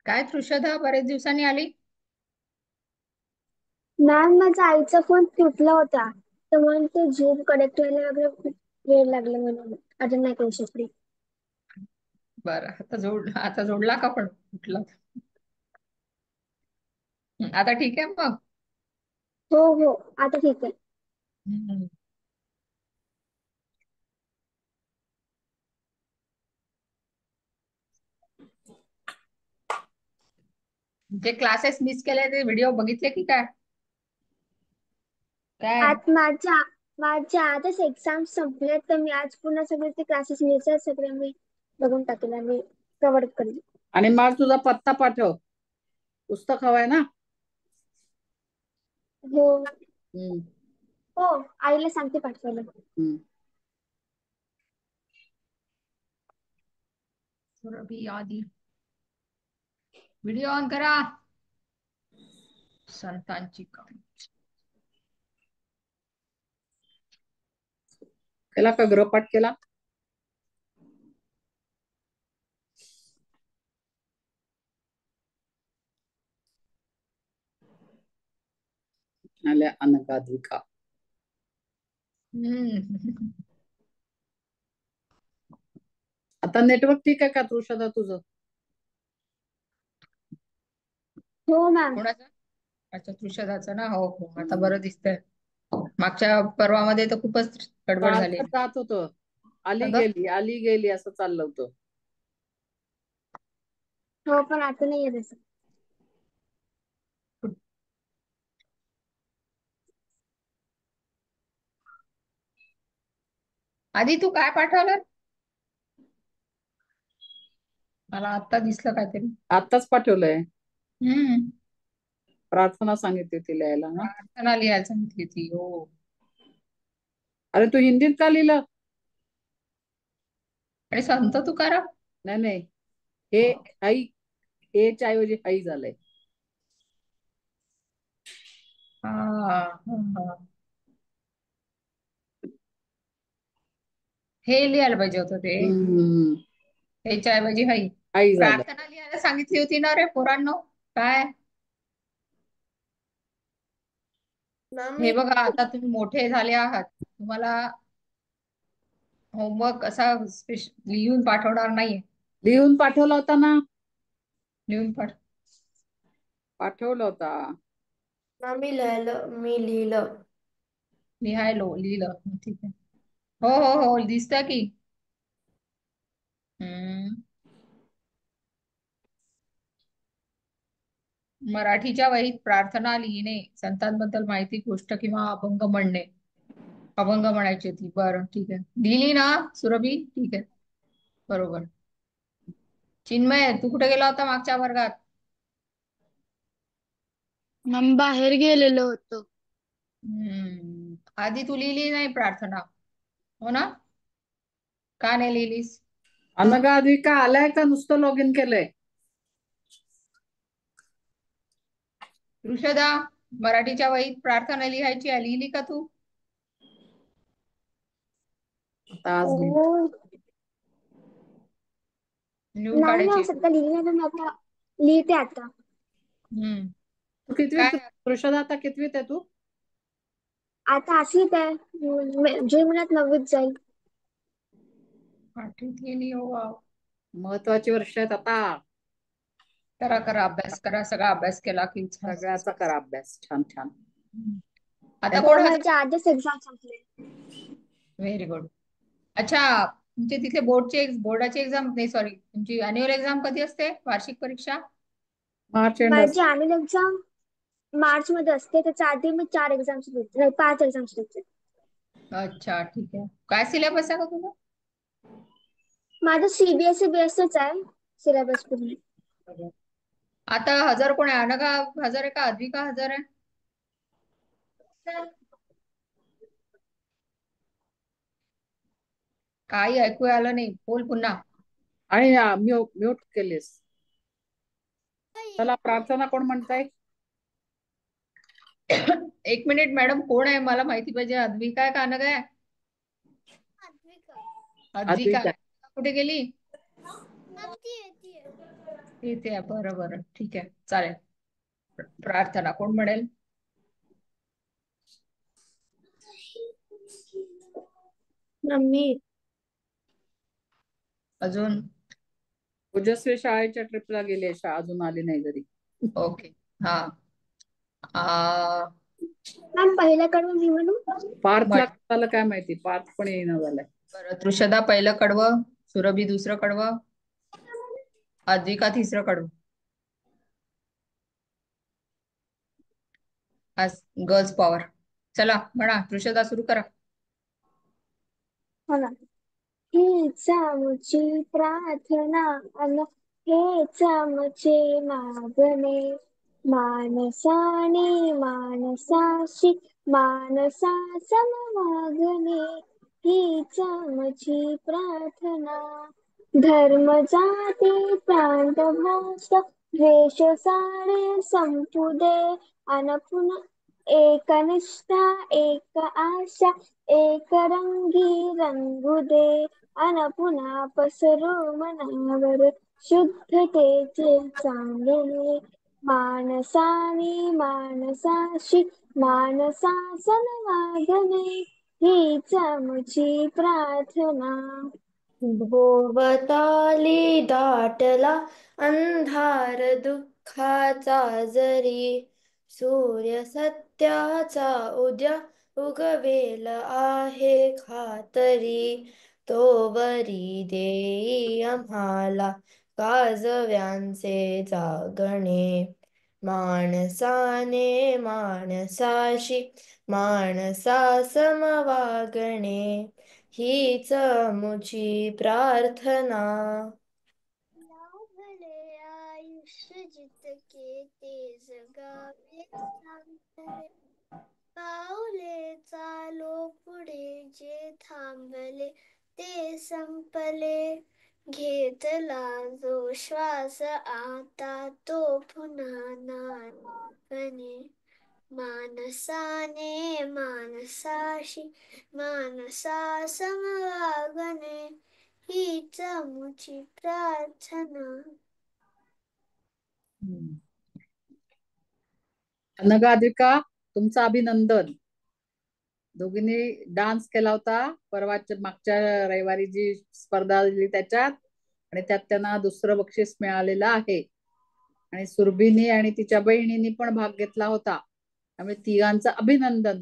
काय तृषधा बरेच दिवसांनी आली. मॅम माझ्या आईचा फोन तुटला होता तर म्हणून ते झूम कनेक्ट व्हायला वगैरे खूप वेळ लागला म्हणून अजून नाही करू शकली. बरं, आता जोडला का पण कुठला. आता ठीक आहे मग. हो हो, आता ठीक आहे. हम्म. जे क्लासेस मिस केले ते व्हिडिओ बघितले की काय काय. आज माझ्या आजच एक्झाम संपले तर मी आज पुन्हा सगळे ते क्लासेस मिळतात सगळे मी बघून टाकेल आणि कव्हर करेल. आणि मला तुझा पत्ता पाठव. पुस्तक हवंय ना. हो हम्म. हो, आईला सांगते पाठवायला. हम्म. सुरभी आदि व्हिडिओ ऑन करा. संतांची काम. केला का गृहपाठ केला. आल्या अनगाधिका. हम्म. आता नेटवर्क ठीक आहे का तृषदा तुझं. हो मॅम. कोणाचं. अच्छा, तृषधाचं ना. हो हो, आता बरं दिसतंय. मागच्या पर्वामध्ये तर खूपच गडबड झाली. सारखं जात होतं. आली अगं, गेली आली गेली असं चाललं होतं. हो पण आता नाही आहे तसं. आधी तू काय पाठवलं. मला आता दिसलं काहीतरी. आताच पाठवलंय. हम्म. प्रार्थना सांगितली होती लिहायला ना. प्रार्थना लिहायला सांगितली ती. हो. अरे तू हिंदीत का लिहिलं. आणि संत तुकाराम. नाही नाही, हे हाई, हेच्या ऐवजी हाई झालंय. हा, हा, हा. हे लिहायला पाहिजे होतं ते. हम्म. ह्याच्या ऐवजी हाई. हाई झालं. प्रार्थना लिहायला सांगितली होती ना रे पोरांनो. काय. मॅम हे बघा, आता तुम्ही मोठे झाले आहात, तुम्हाला होमवर्क असा लिहून पाठवणार नाहीये. लिहून पाठवला होता ना. लिहून पाठवला होता. मी लिहिलं. लिहिलं. ठीक आहे. हो हो हो, दिसतं की. हम्म. मराठीच्या वहीत प्रार्थना लिहिणे, संतांबद्दल माहिती, गोष्ट किंवा अभंग म्हणणे. अभंग म्हणायची ती. बरं, ठीक आहे. लिहिली ना सुरभी. ठीक आहे. बरोबर. चिन्मय, तू कुठे गेला होता मागच्या वर्गात. मॅम बाहेर गेलेलो होतो. आधी तू लिहिली नाही प्रार्थना. हो ना. का नाही लिहिलीस. अनगाधिका आलाय का नुसतं लॉग इन केलंय. ऋषदा, मराठीच्या वहीत प्रार्थना लिहायची आहे, लिहिली का तू. आता आज लिहिलं. हो. लिहून नाही ना काढायची. सध्या लिहिलं ना, आता लिहिते आता. हम्म. तू कितवीत. काय ऋषदा आता कितवीत आहे तू. आता 8वीत आहे. जून महिन्यात 9वीत जाईल. आठवीत गेली. हो वाव. महत्वाची वर्ष आहेत आता. करा करा अभ्यास करा. सगळा अभ्यास केला की छान. सगळ्याचा करा अभ्यास छान छान. हम्म. आता हो कोण हजर. माझ्या आजच एक्झाम संपले. Very good. अच्छा, तुमचे तिथे बोर्डाची एक्झाम नाही, सॉरी, तुमची अॅन्युअल एक्झाम कधी असते, वार्षिक परीक्षा. मार्च एंड माझी अॅन्युअल एक्झाम मार्च मध्ये असते. त्याच्या आधी मी 4 एक्झाम्स देते, नाही 5 एक्झाम्स देते. अच्छा, ठीक आहे. काय सिलेबस आहे का तुझा. माझं सीबीएसई बेस्डच आहे सिलेबस पूर्ण. आता हजर कोण आहे. अनघा हजर आहे का अद्विका हजर आहे. काही ऐकू आलं नाही, बोल पुन्हा. आणि म्यूट केलीस. चला प्रार्थना कोण म्हणताय. एक मिनिट मॅडम, कोण आहे मला माहिती पाहिजे. अद्विका आहे का अनघा आहे. अद्विका. अद्विका. कुठे गेली. येते आहे. बरं बरं ठीक आहे चालेल. प्रार्थना कोण म्हणेल? मम्मी. अजून? ओजस्वी शाळेच्या ट्रिपला गेले, अजून आली नाही घरी. ओके. हा. आ, मॅम पहिला कडवं मी म्हणू? पार्थला म्हण. काय झालं काय माहिती, पार्थ पण येईना झालाय. बरं तृषदा पहिलं कडवं, सुरभी दुसरं कडवं, अद्विका तिसरं कडवं. आज गर्ल्स पॉवर. चला म्हणा, तृषदा सुरू करा. हो ना. हीच आमची प्रार्थना अन हेच आमचे मागणे, मानसाने मानसाशी मानसा समवागणे. हीच आमची प्रार्थना. धर्म जाती प्रांत भाषा द्वेष सारे संपू दे, अन पुन्हा एक निष्ठा एक आशा एक रंगी रंगू दे, अन पुन्हा पसरो मनावर शुद्धतेचे चांदणे. मानसाने मानसाशी मानसा समवागणे. हीच आमची प्रार्थना. भोवताली दाटला अंधार दुःखाचा जरी, सूर्य सत्याचा उद्या उगवेल आहे खातरी. तो बरी देई आम्हाला काजव्यांचे जागणे, माणसाने माणसाशी माणसा समवागणे. हीच मुची प्रार्थना. लाभले आयुष्य जितके ते जगावे चांगले, पाऊले चालो पुढे जे थांबले ते संपले. घेतला जो श्वास आता तो पुन्हा नागणे, मानसाने मानसाशी मानसा समवागणे. हीच आमची प्रार्थना. अनगाधिका, तुमचं अभिनंदन. दोघींनी डान्स केला होता परवाच्या मागच्या रविवारी जी स्पर्धा दिली त्याच्यात, आणि त्यात त्यांना दुसरं बक्षीस मिळालेलं आहे. आणि सुरभीनी आणि तिच्या बहिणींनी पण भाग घेतला होता. त्यामुळे तिघांचं अभिनंदन.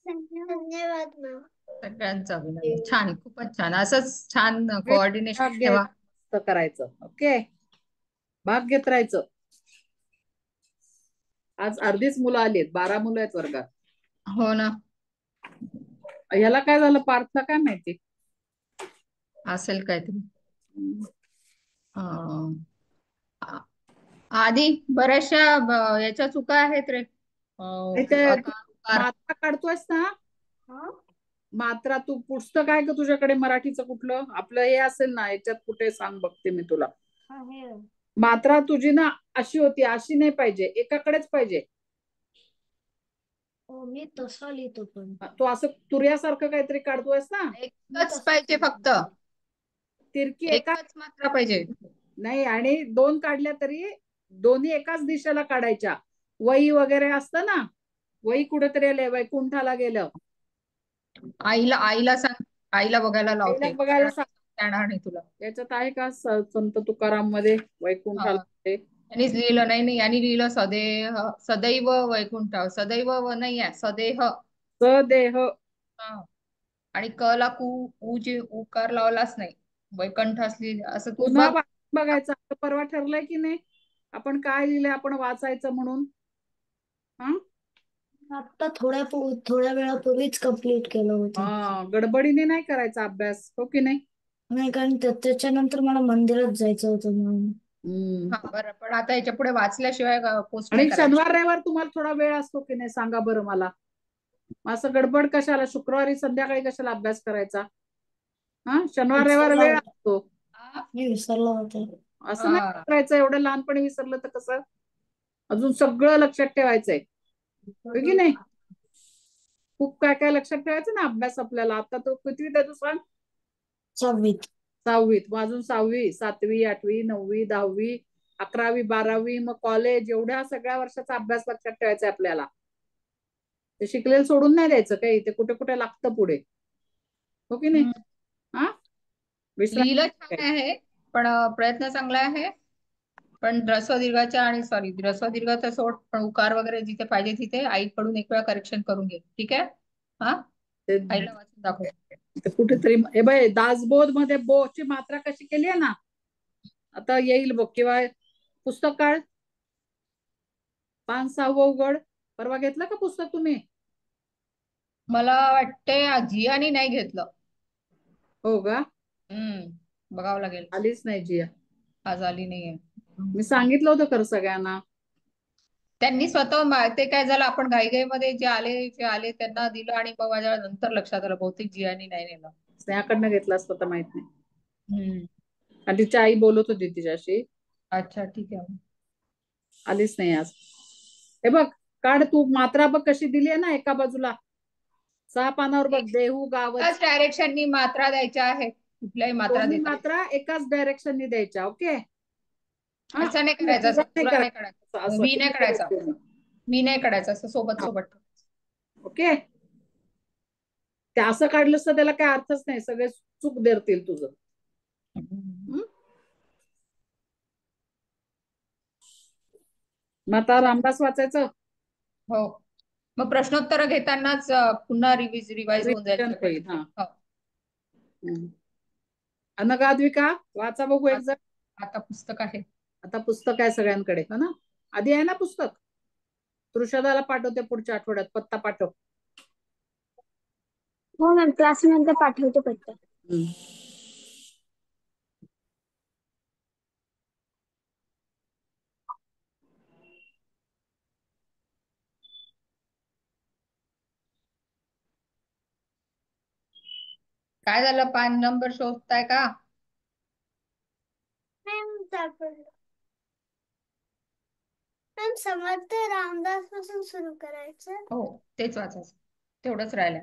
धन्यवाद मॅम. सगळ्यांचं अभिनंदन. छान, खूपच छान. असंच छान कोऑर्डिनेशन भाग ठेवा. घ्यायचं, करायचं. ओके, भाग घेत राहायचं. आज अर्धीच मुलं आली आहेत, 12 मुलं आहेत वर्गात. हो ना. ह्याला काय झालं, पार्थला काय माहिती असेल काहीतरी. अं, आ- आधी बऱ्याचशा याच्या चुका आहेत रे. आणि ते अकार उकार. मात्रा काढतोयस ना, मात्रा तू पुस्तक आहे का तुझ्याकडे मराठीचं कुठलं आपलं हे असेल ना, याच्यात कुठे सांग, बघते मी तुला. मात्रा तुझी ना अशी होती, अशी नाही पाहिजे, एकाकडेच पाहिजे. मी तसा लिहितो पण तू असं तुर्यासारखं काहीतरी काढतोयस ना, एकच पाहिजे फक्त. तिरकी एका एकच मात्रा पाहिजे. नाही, आणि दोन काढल्या तरी दोन्ही एकाच दिशेला काढायच्या. वही वगैरे असतं ना, वही कुठेतरी आले, वैकुंठाला गेलं. आईला आईला सांग, आईला बघायला आईला लावते, बघायला कारण येणार नाही तुला. याच्यात आहे का संत तुकाराम मध्ये वैकुंठाला? यांनीच लिहिलं नाही, नाही यांनी लिहिलं सदैव, सदैव वैकुंठ, सदैव नाही आहे, सदेह. सदेह. आणि क ला उ जे उकार लावलाच नाही, वैकुंठ असली असं तू पुन्हा बघ. बघायचं. आता परवा ठरलंय की नाही आपण काय लिहिलंय, आपण वाचायचं म्हणून. आता थोड्या वेळापूर्वीच कंप्लीट केलं होतं. गडबडीने नाही करायचा अभ्यास, हो की नाही? नाही, कारण त्याच्यानंतर मला मंदिरात जायचं होतं म्हणून. बरं, पण आता याच्या पुढे वाचल्याशिवाय पोस्ट नाही आणि करायची. शनिवार रविवार तुम्हाला थोडा वेळ असतो की नाही, सांगा बरं मला. असं गडबड कशाला, शुक्रवारी संध्याकाळी कशाला अभ्यास करायचा? शनिवार रविवार वेळ असतो. मी विसरला होतं. असं नाही करायचं, एवढं लहानपणी विसरलं तर कसं? अजून सगळं लक्षात ठेवायचंय, हो की नाही? खूप काय काय लक्षात ठेवायचं ना अभ्यास आपल्याला. आता तो कितवीत आहे तू सांग? 6वीत. 6वीत, मग अजून 6वी, 7वी, 8वी, 9वी, 10वी, 11वी, 12वी, मग कॉलेज, एवढ्या सगळ्या वर्षाचा अभ्यास लक्षात ठेवायचा आपल्याला. ते शिकलेलं सोडून नाही द्यायचं काही, ते कुठे कुठे लागतं पुढे, हो की नाही? हा, लिहिलं विश्रांती छान काय. आहे, पण प्रयत्न चांगला आहे. पण ह्रस्व दीर्घाच्या आणि सॉरी ह्रस्व दीर्घाचा सोड, पण उकार वगैरे जिथे पाहिजे तिथे आईकडून एक वेळा करेक्शन करून घे, ठीक आहे? हा, ते आईला वाचून दाखव. ते कुठेतरी हे बाय, दासबोध मध्ये बो ची मात्रा कशी केली आहे ना, आता येईल बघ. किंवा पुस्तक काढ, 5-6वं उघड. परवा घेतलं का पुस्तक तुम्ही? मला वाटते जियानी नाही घेतलं. हो का? बघावं लागेल. आलीच नाही जिया. आज आली नाहीये. मी सांगितलं होतं खरं सगळ्यांना. त्यांनी स्वतः ते काय झालं, आपण घाईघाईमध्ये जे आले त्यांना दिलं, आणि मग माझ्या नंतर लक्षात आलं बहुतेक जियानी नाही नेलं. स्नेहाकडनं घेतला असतं तर माहित नाही. हम्म. आणि तिची आई बोलत होती तिच्याशी. अच्छा, ठीक आहे. आलीच नाही आज. हे बघ, काढ तू मात्रा बघ कशी दिली आहे ना एका बाजूला. 6 पानावर बघ, देहू गावच. एकाच डायरेक्शननी मात्रा द्यायच्या आहेत, कुठल्याही मात्रा दोन्ही देता येतात. मात्रा एकाच डायरेक्शननी द्यायच्या. ओके, असं नाही करायचं, असं नाही तुला नाही करायचं करायचं, असं. मी नाही करायचं, मी नाही करायचं असं सोबत सोबत. ओके, ते असं काढलंस तर त्याला काय अर्थच नाही, सगळे चूक धरतील तुझं. हम्म. मग आता रामदास वाचायचं. हो, मग प्रश्नोत्तर घेतानाच पुन्हा रिवाइज होऊन जाईल रिव्हिजन सगळं. होईल. हा. हो. अनगाद्विका वाचा बघू एक जण. आता पुस्तक आहे. आता पुस्तक आहे सगळ्यांकडे, हो ना? आधी आहे ना पुस्तक? तृषदाला पाठवते पुढच्या आठवड्यात, पत्ता पाठव. हो मॅम, क्लास नंतर पाठवतो पत्ता. काय झालं, पान नंबर शोधताय का? मॅम, समर्थ रामदास पासून सुरू करायचं. हो, तेच वाचायचं, तेवढंच राहिलंय.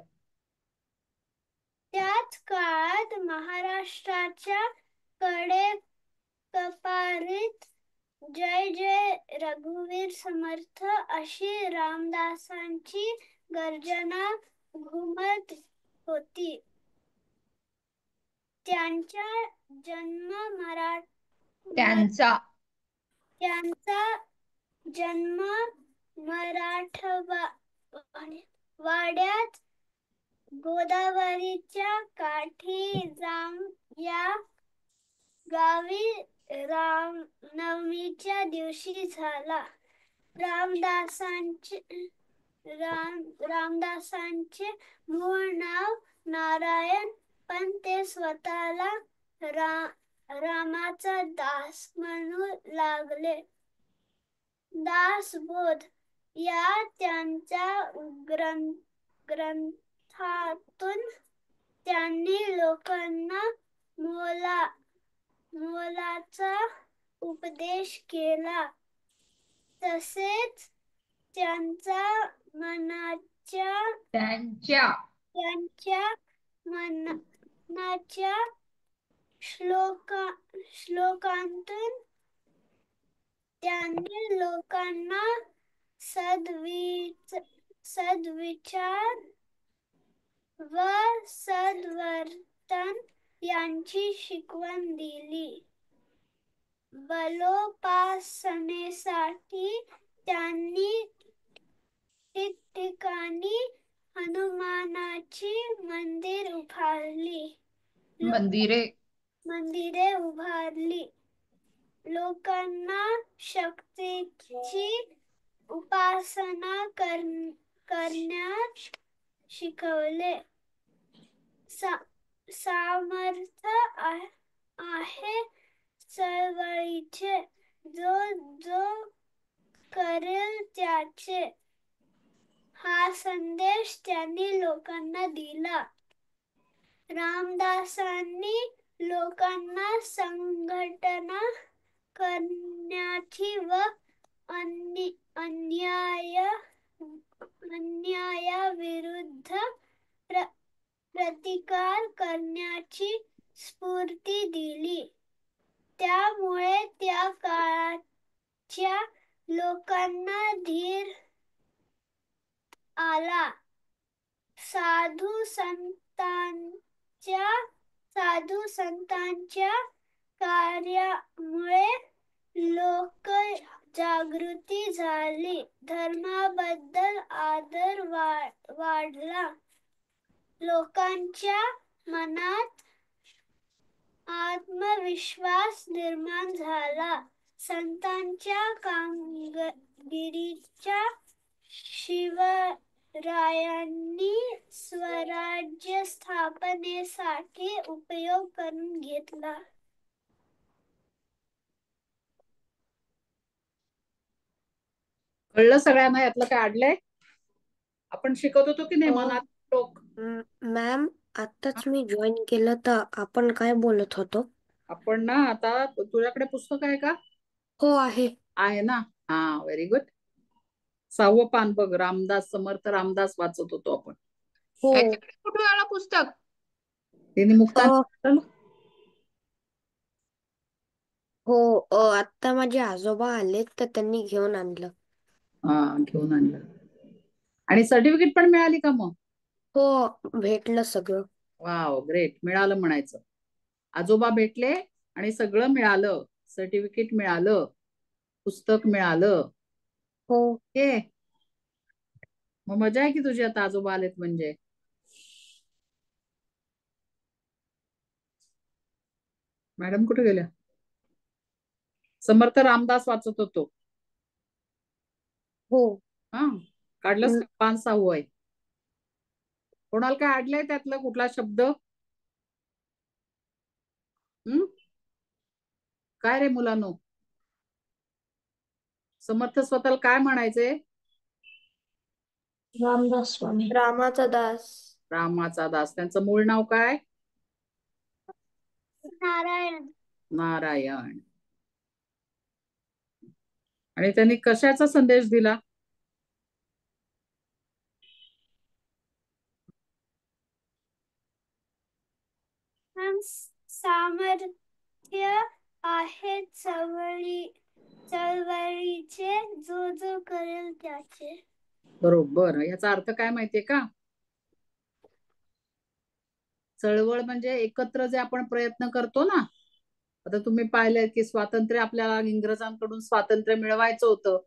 त्याच काळात महाराष्ट्राच्या कडे कपारीत जय जय रघुवीर समर्थ अशी रामदासांची गर्जना घुमत होती. त्यांचा जन्म मराठवाड्यात गोदावरीच्या काठी जाम या गावी रामनवमीच्या दिवशी झाला. रामदासांचे मूळ नाव नारायण, पण ते स्वतःला रामाचा दास म्हणू लागले. दासबोध या त्यांच्या ग्रंथातून त्यांनी लोकांना मोलाचा उपदेश केला. तसेच त्यांच्या मनाच्या श्लोकांतून त्यांनी लोकांना सद्विचार व सद्वर्तन यांची शिकवण दिली. बलोपासनेसाठी त्यांनी ठिकठिकाणी हनुमानाची मंदिरे उभारली. लोकांना शक्तीची उपासना करण्यास शिकवले. सामर्थ आहे चळवळीचे, जो करेल त्याचे, हा संदेश त्यांनी लोकांना दिला. रामदासांनी लोकांना संघटना करण्याची व अन्यायाविरुद्ध प्रतिकार करण्याची स्फूर्ती दिली. त्यामुळे त्या काळाच्या लोकांना धीर आला. साधू संतांच्या कार्यामुळे लोक जागृती झाली. धर्माबद्दल आदर वाढला. लोकांच्या मनात आत्मविश्वास निर्माण झाला. संतांच्या कामगिरीचा शिवरायांनी स्वराज्य स्थापनेसाठी उपयोग करून घेतला. कळलं सगळ्यांना? यातलं काय अडलंय? आपण शिकत होतो की नाही मनात श्लोक? मॅम, आताच मी जॉईन केलं तर आपण काय बोलत होतो? आपण ना आता तुझ्याकडे पुस्तक आहे का? हो आहे. आहे ना? हा, व्हेरी गुड. 6वं पान बघ. समर्थ रामदास वाचत होतो आपण. हो. कुठे आलं पुस्तक? तिने मुक्तांजली. हो, आता माझे आजोबा आले तर त्यांनी घेऊन आणलं. हा, घेऊन आणलं. आणि सर्टिफिकेट पण मिळाली का मग? हो, भेटलं सगळं. Wow, great. मिळालं म्हणायचं. आजोबा भेटले आणि सगळं मिळालं. सर्टिफिकेट मिळालं, पुस्तक मिळालं. हो. ओके, मग मजा आहे की तुझी. आता आजोबा आलेत म्हणजे. मॅडम कुठे गेल्या? समर्थ रामदास वाचत होतो. हो. हा, काढलंस का? पान 6वं आहे. कोणाला काय अडलंय त्यातलं कुठला शब्द? काय रे मुलांनो? समर्थ स्वतःला काय म्हणायचे? रामदास स्वामी. रामाचा दास. रामाचा दास. त्यांचं मूळ नाव काय? नारायण. नारायण. आणि त्यांनी कशाचा संदेश दिला? सामर्थ्य आहे चळवळीचे, जो जो करेल त्याचे. बरोबर. याचा अर्थ काय माहितीये का? चळवळ म्हणजे एकत्र जे आपण प्रयत्न करतो ना. आता तुम्ही पाहिलंय की स्वातंत्र्य, आपल्याला इंग्रजांकडून स्वातंत्र्य मिळवायचं होतं.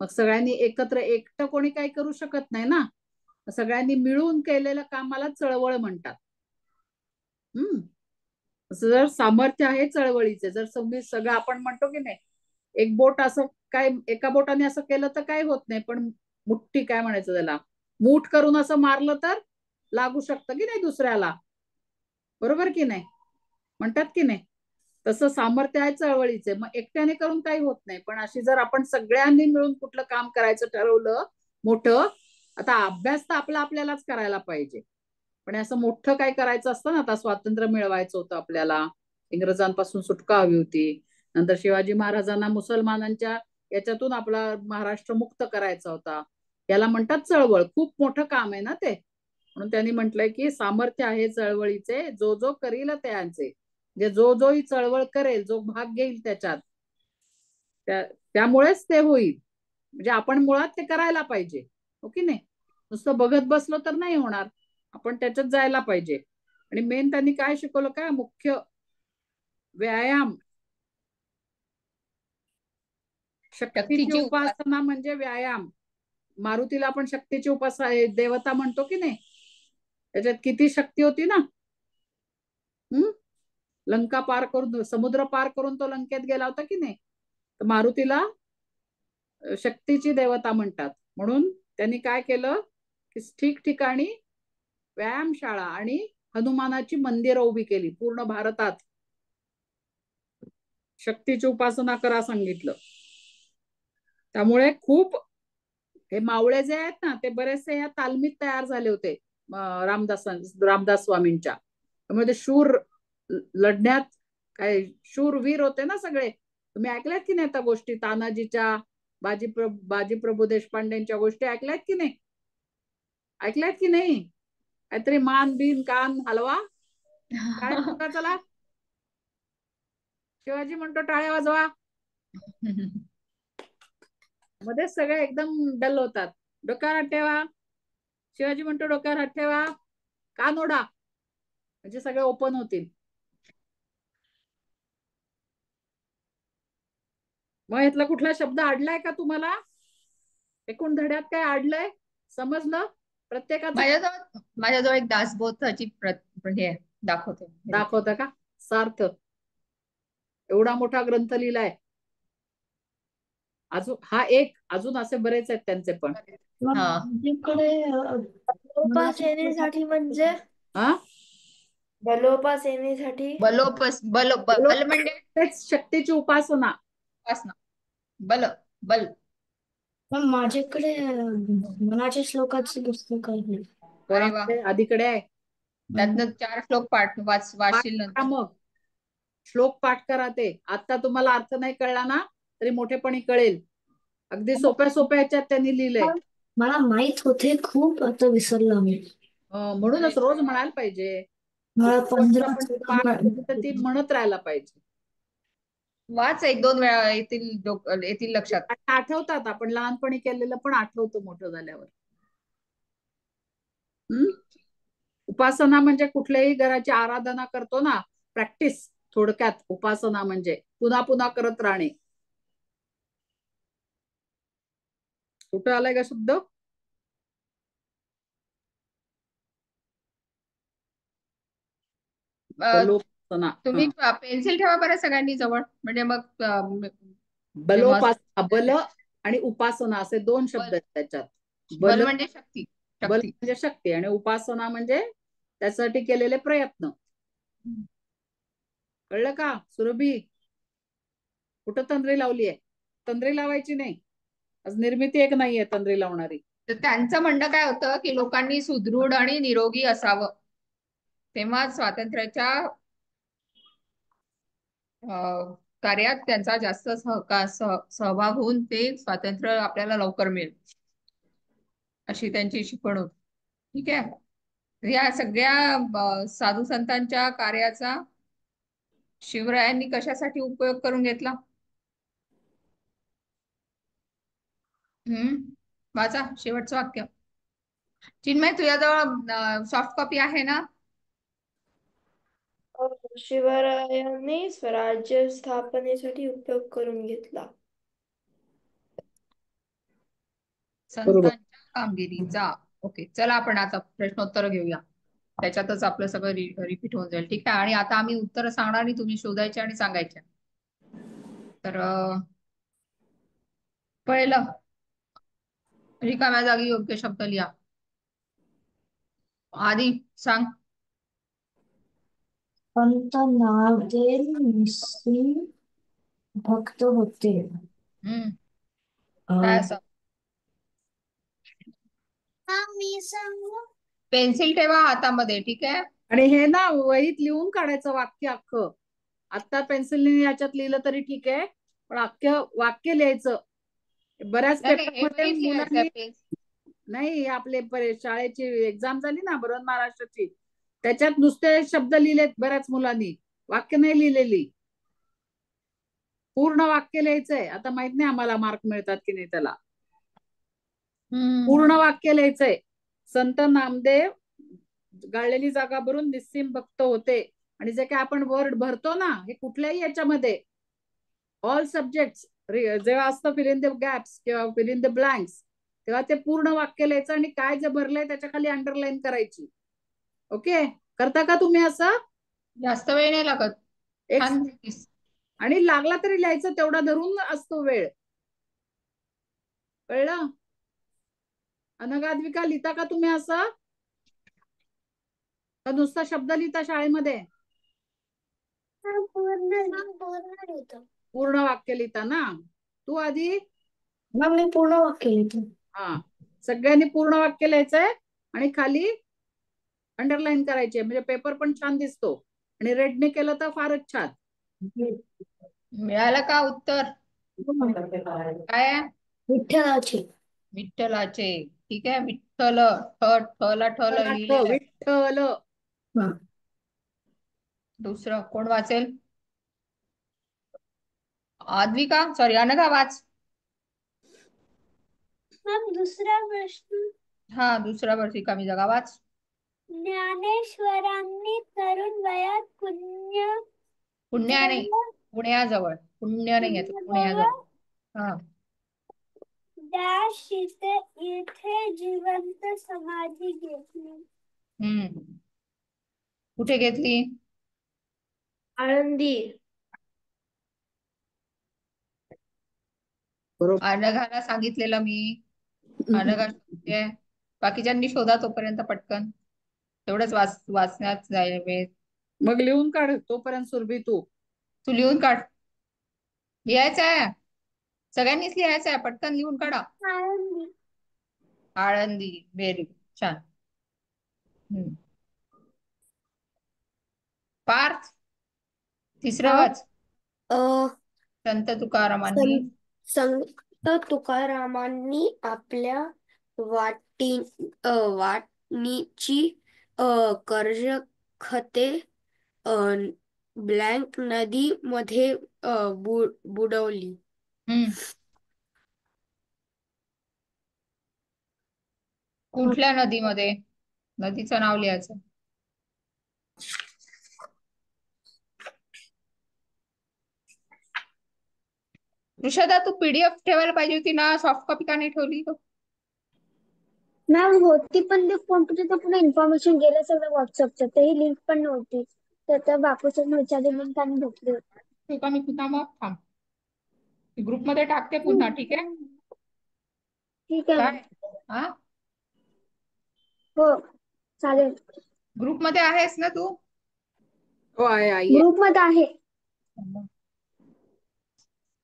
मग सगळ्यांनी एकत्र, एकटं कोणी काही करू शकत नाही ना. सगळ्यांनी मिळून केलेल्या कामाला चळवळ म्हणतात. जर सामर्थ्य आहे चळवळीचे, जर सगळं आपण म्हणतो की नाही, एक बोट असं काय, एका बोटाने असं केलं तर काही होत नाही, पण मुठ्ठी, काय म्हणायचं त्याला, मूठ करून असं मारलं तर लागू शकतं की नाही दुसऱ्याला. बरोबर की नाही? म्हणतात की नाही? तसं सामर्थ्य आहे चळवळीचे. मग एकट्याने करून काही होत नाही, पण अशी जर आपण सगळ्यांनी मिळून कुठलं काम करायचं ठरवलं मोठं, आता अभ्यास तर आपल्यालाच करायला पाहिजे, पण असं मोठं काय करायचं असतं ना. आता स्वातंत्र्य मिळवायचं होतं आपल्याला, इंग्रजांपासून सुटका हवी होती, नंतर शिवाजी महाराजांना मुसलमानांच्या याच्यातून आपला महाराष्ट्र मुक्त करायचा होता. याला म्हणतात चळवळ. खूप मोठं काम आहे ना ते. म्हणून त्यांनी म्हटलंय की सामर्थ्य आहे चळवळीचे, जो जो करील त्यांचे. म्हणजे जो जो ही चळवळ करेल, जो भाग घेईल त्याच्यात, त्यामुळेच ते होईल. म्हणजे आपण मुळात ते करायला पाहिजे, हो की नाही? नुसतं बघत बसलो तर नाही होणार, आपण त्याच्यात जायला पाहिजे. आणि मेन त्यांनी काय शिकवलं? काय मुख्य? व्यायाम. शक्तीची उपासना म्हणजे व्यायाम. मारुतीला आपण शक्तीची उपासना देवता म्हणतो की नाही? त्याच्यात किती शक्ती होती ना. लंका पार करून, समुद्र पार करून तो लंकेत गेला होता की नाही? तर मारुतीला शक्तीची देवता म्हणतात. म्हणून त्यांनी काय केलं की ठिकठिकाणी व्यायामशाळा आणि हनुमानाची मंदिरं उभी केली पूर्ण भारतात. शक्तीची उपासना करा सांगितलं. त्यामुळे खूप हे मावळे जे आहेत ना, ते बरेचसे या तालमीत तयार झाले होते रामदास स्वामींच्या. त्यामुळे ते शूर लढण्यात काय शूरवीर होते ना सगळे. तुम्ही ऐकल्यात की नाही त्या गोष्टी? तानाजीच्या, बाजीप्रभू देशपांडेंच्या गोष्टी ऐकल्यात की नाही? ऐकल्यात की नाही? काहीतरी मान बिन कान हलवा. टाळ्या वाजवा चला. शिवाजी म्हणतो टाळ्या वाजवा. मध्येच सगळे एकदम डल होतात. डोक्यावर हात ठेवा. शिवाजी म्हणतो डोक्यावर हात ठेवा. कान ओढा. म्हणजे सगळे ओपन होतील. मग यातला कुठला शब्द अडलाय का तुम्हाला? एकूण धड्यात काय अडलंय समजलं? प्रत्येकाचं माझ्याजवळ एक दासबोधाची हे आहे, दाखवते. दाखवता का? सार्थ एवढा मोठा ग्रंथ लिहिलाय. अजून हा एक, अजून असे बरेच आहेत त्यांचे पण. हा. माझ्याकडे बलोपास येण्यासाठी म्हणजे हा बलोपास येण्यासाठी बल म्हणजे तेच शक्तीची उपासना. उपासना. बल बल माझ्याकडे मनाच्या श्लोकाचे पुस्तक आहे. अरे वा, कोणाकडे? आधीकडे आहे. त्यातनं 4 श्लोक पाठ वाचशील करा नंतर. मग. श्लोक पाठ करा ते. आता तुम्हाला अर्थ नाही कळला ना तरी मोठेपणी कळेल. अगदी सोप्या सोप्या ह्याच्यात त्यांनी लिहिलंय. मला माहित होते खूप, आता विसरलो मी. म्हणूनच रोज म्हणायला पाहिजे. मला गोष्ट 15 आपण पाठ केली तर ती म्हणत राहायला पाहिजे. वाच 1-2 वेळा, येतील लक्षात. आणि आठवतात. आपण लहानपणी केलेलं पण आठवतं मोठं झाल्यावर. उपासना म्हणजे कुठल्याही घराची आराधना करतो ना, प्रॅक्टिस. थोडक्यात उपासना म्हणजे पुन्हा पुन्हा करत राहणे. कुठं आलाय का शब्द? बलोपासना. तुम्ही पेन्सिल ठेवा बरं सगळ्यांनी जवळ, म्हणजे मग बलोपासना. बल आणि उपासना असे 2 शब्द आहेत त्याच्यात. बल म्हणजे शक्ती. बल म्हणजे शक्ती आणि उपासना म्हणजे त्यासाठी केलेले प्रयत्न. कळलं का सुरभी? कुठं तंद्री लावली आहे? तंद्री लावायची नाही. आज निर्मिती एक नाहीये तंद्री लावणारी. तर त्यांचं म्हणणं काय होतं की लोकांनी सुदृढ आणि निरोगी असावं, तेव्हा स्वातंत्र्याच्या कार्यात त्यांचा जास्त सहभाग होऊन ते स्वातंत्र्य आपल्याला लवकर मिळेल, अशी त्यांची शिकवण होती. ठीक आहे. या सगळ्या साधू संतांच्या कार्याचा शिवरायांनी कशासाठी उपयोग करून घेतला? वाचा शेवटचं वाक्य. चिन्मय, तुझ्याजवळ सॉफ्ट कॉपी आहे ना? शिवरायांनी स्वराज्य स्थापनेसाठी उपयोग करून घेतला. संतांच्या कामगिरीचा. ओके, चला आपण आता प्रश्नोत्तर घेऊया. त्याच्यातच आपलं सगळं रिपीट होऊन जाईल. ठीक आहे. आणि आता आम्ही उत्तर सांगणार आणि तुम्ही शोधायचे आणि सांगायचे. तर पहिलं, रिकाम्या जागी योग्य शब्द लिहा. आधी सांग. पंत नामदेव निस्सिम भक्त होते. काय असं? मी सांगू? पेन्सिल ठेवा हातामध्ये. ठीक आहे. आणि हे ना वहीत लिहून काढायचं वाक्य अख्खं. आता पेन्सिलने याच्यात लिहिलं तरी ठीक आहे, पण अख्खं वाक्य लिहायचं. बऱ्याच पेपरमध्ये मुलांनी नाही, आपले शाळेची एक्झाम झाली ना बृहन महाराष्ट्राची, त्याच्यात नुसते शब्द लिहिलेत बऱ्याच मुलांनी, वाक्य नाही लिहिलेली. पूर्ण वाक्य लिहायचंय. आता माहित नाही आम्हाला मार्क मिळतात की नाही त्याला. पूर्ण वाक्य लिहायचंय. संत नामदेव गाळलेली जागा भरून निस्सिम भक्त होते. आणि जे काय आपण वर्ड भरतो ना, हे कुठल्याही याच्यामध्ये ऑल सब्जेक्ट्स जेव्हा असतं फिल इन द गॅप्स किंवा फिल इन द ब्लँक्स, तेव्हा ते पूर्ण वाक्य लिहायचं आणि काय जे भरलंय त्याच्या खाली अंडरलाईन करायची. ओके, करता का तुम्ही असं? जास्त वेळ नाही लागत. आणि लागला तरी लिहायचं, तेवढा धरून असतो वेळ. कळलं? अनगाद्विका, लिहिता का तुम्ही असं? का नुसता शब्द लिहिता शाळेमध्ये? पूर्ण वाक्य लिहिता ना तू आधी? मी पूर्ण वाक्य लिहितो. हा, सगळ्यांनी पूर्ण वाक्य लिहायचंय आणि खाली अंडरलाईन करायचे, म्हणजे पेपर पण छान दिसतो. आणि रेडने केलं तर फारच छान. मिळालं का उत्तर? काय? विठ्ठलाचे. विठ्ठलाचे. ठीक आहे. विठ्ठल, ठला ठल लिहिलेलं. विठ्ठल. दुसरं कोण वाचेल? आद्विका, सॉरी, अनघा वाच. मॅम दुसरा प्रश्न. हा, दुसरा वर्षी कमी जागा वाच. ज्ञानेश्वरांनी तरुण वयात पुण्या नाही, पुण्याजवळ. पुण्य नाही याचं, पुण्याजवळ. हा. डॅश इथे जिवंत समाधी घेतली. कुठे घेतली? आळंदी. बरोबर. अनघाला सांगितलेलं मी. अनघा शोधतेय. बाकीच्यांनी शोधा तोपर्यंत पटकन. तेवढंच वाचण्यात जाईल वेळ. मग लिहून काढ तोपर्यंत सुरभी तू. तू लिहून काढ. लिहायचं आहे, सगळ्यांनीच लिहायचं आहे, पटकन लिहून काढा. आळंदी. आळंदी, व्हेरी गुड, छान. पार्थ, तिसरं हा. वाच. अ संत तुकारामांनी संत तुकारामांनी आपल्या वाटणीची कर्ज खते ब्लॅक नदी मध्ये बुडवली. हम्म कुठल्या नदीमध्ये? नदीचं नाव लिहायचं. ऋषदा, तू पीडीएफ ठेवायला पाहिजे होती ना, सॉफ्ट कॉपी का नाही ठेवली तू? मॅम होती, पण ते कॉम्प्युटरचं पुन्हा इन्फॉर्मेशन गेलं सगळं व्हॉट्सअपचं, तेही लिंक पण नव्हती. तर बापूचं विचारले लिंक आणि भेटली. ठेवू का मी पुन्हा? मग थांब, ग्रुपमध्ये टाकते पुन्हा, ठीक आहे? ठीक आहे मॅम. काय? हा, हो चालेल. ग्रुपमध्ये आहेस ना तू? हो आहे, आई आहे. ग्रुप मध्ये आहे.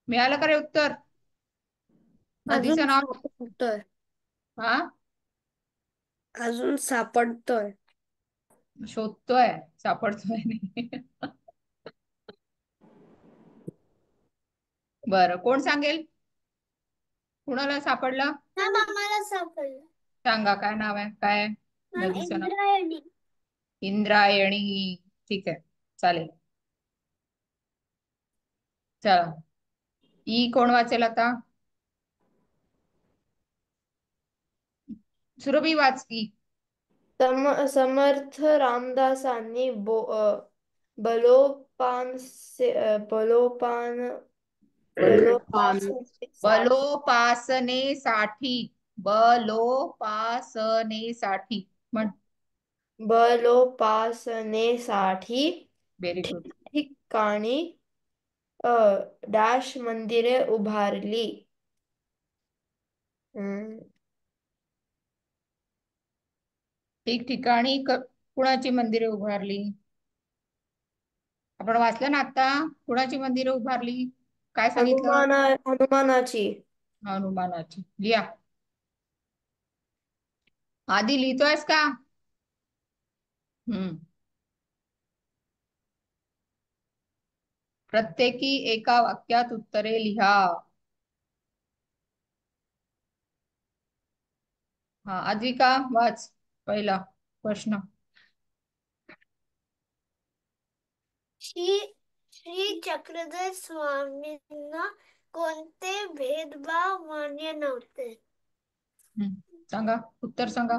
मिळालं का रे उत्तर? अजून नदीचं नाव? सापडतोय. हा, अजून सापडतोय. शोधतोय, सापडतोय नाही. बरं, कोण सांगेल? कुणाला सापडलं? मॅम आम्हाला सापडलं. सांगा, काय नाव आहे? काय मॅम नदीचं नाव? इंद्रायणी. इंद्रायणी, ठीक आहे, चालेल. चला, ई कोण वाचेल आता? सुरभी वाच ई. समर्थ रामदासांनी बलोपान बलोपान बलोपासनेसाठी. बलोपासनेसाठी म्हण. बलोपासनेसाठी व्हेरी गुड. ठिकठिकाणी डॅश मंदिरे उभारली. ठिकठिकाणी कुणाची मंदिरे उभारली? आपण वाचलं ना आता, कुणाची मंदिरे उभारली? काय सांगितलं? हनुमानाची. हनुमानाची. लिहा. आधी लिहितोयस का? प्रत्येकी एका वाक्यात उत्तरे लिहा. हा, आद्विका वाच पहिला प्रश्न. श्री चक्रधर स्वामींना कोणते भेदभाव मान्य नव्हते? सांगा, उत्तर सांगा.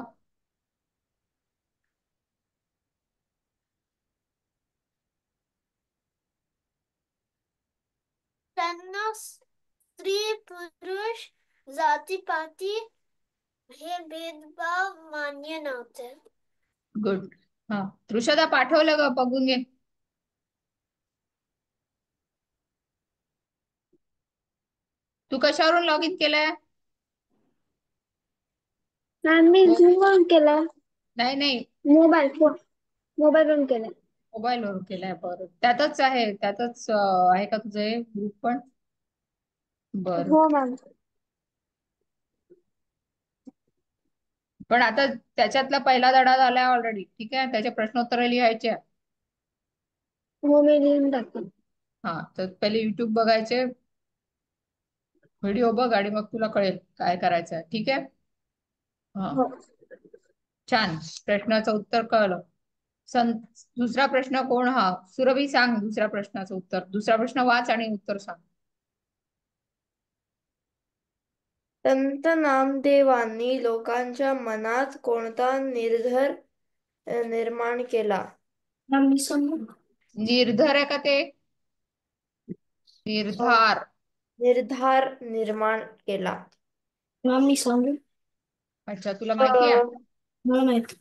त्यांना स्त्री पुरुष जातीपाती हे भेदभाव मान्य नव्हते. गुड. हा, ऋषदा पाठवलं ग, बघून घे. तू कशावरून लॉग इन केलंय? मी झूम वरून केला. नाही नाही, मोबाईल वरून केला. मोबाईल वरून केलाय. बरं, त्यातच आहे, त्यातच आहे का तुझं ग्रुप पण? बर, हो मॅम. पण आता त्याच्यातला पहिला धडा झालाय ऑलरेडी, ठीक आहे? त्याचे प्रश्नोत्तर लिहायचे. हो, मी लिहून टाकते. हा, तर पहिले युट्यूब बघायचे, व्हिडिओ बघ, आणि मग तुला कळेल काय करायचं आहे, ठीक आहे? हा, हो. छान, प्रश्नाचं उत्तर कळलं. दुसरा प्रश्न कोण? हा सुरभी सांग दुसऱ्या प्रश्नाचं उत्तर. दुसरा प्रश्न वाच आणि उत्तर सांग. संत नामदेवांनी लोकांच्या मनात कोणता निर्माण केला? मी सांगू? निर्धार आहे का ते? निर्धार. निर्धार निर्माण केला. मी सांगू? अच्छा, तुला माहिती आहे? मला माहिती.